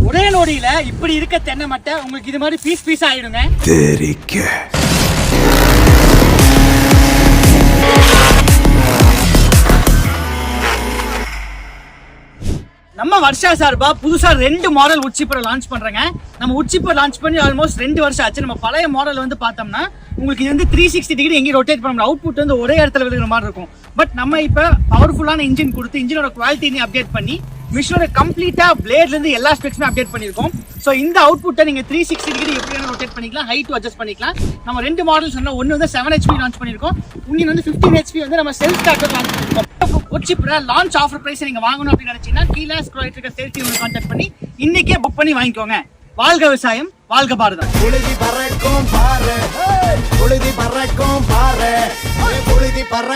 ஒரே நொடியில இப்படி இருக்க தென்னை மட்டை உங்களுக்கு இது மாதிரி பீஸ் பீஸ் ஆயிடுங்க. நம்ம வர்ஷா சார்பா புதுசா 2 மாடல் உட்சிப்பரை லான்ச் பண்றேங்க. நம்ம உட்சிப்பர் லான்ச் பண்ணி ஆல்மோஸ்ட் 2 வருஷம் ஆச்சு. நம்ம பழைய மாடல் வந்து பார்த்தோம்னா உங்களுக்கு இது வந்து 360 டிகிரி எங்கேயும் ரொட்டேட் பண்ண முடியும். அவுட்புட் வந்து ஒரே இடத்துல விழுகிற மாதிரி இருக்கும். பட் நம்ம இப்ப பவர்ஃபுல்லான இன்ஜின் கொடுத்து இன்ஜினோட குவாலிட்டியை அப்டேட் பண்ணி மிஷினோட கம்ப்ளீட்டா பிளேட்ல இருந்து எல்லா ஸ்பெக்ஸுமே அப்டேட் பண்ணிருக்கோம். ஸோ இந்த அவுட்புட்டை நீங்க 360 டிகிரி எப்படி வேணா ரொட்டேட் பண்ணிக்கலாம், ஹைட் அட்ஜஸ்ட் பண்ணிக்கலாம். நம்ம 2 மாடல் சொன்னா ஒன்னு வந்து 7 HP லான்ச் பண்ணிருக்கோம், இன்னொன்று வந்து 15 HP வந்து நம்ம செல்ஃப் ஸ்டார்டர் லான்ச் பண்ணிருக்கோம். உட்சிப்பரை லான்ச் ஆஃபர் பிரைஸ் நீங்க வாங்கணும் அப்படின்னு நினைச்சீங்கன்னா கீழே ஸ்க்ரோல் ஆயிட்டு இருக்க சேல்ஸ் டீம் கான்டாக்ட் பண்ணி இன்னைக்கே புக் பண்ணி வாங்கிக்கோங்க. வாழ்க விவசாயம், வாழ்க பாரதம். புழுதி பறக்கும் பாரு, புழுதி பறக்கும் பாரு, புழுதி பற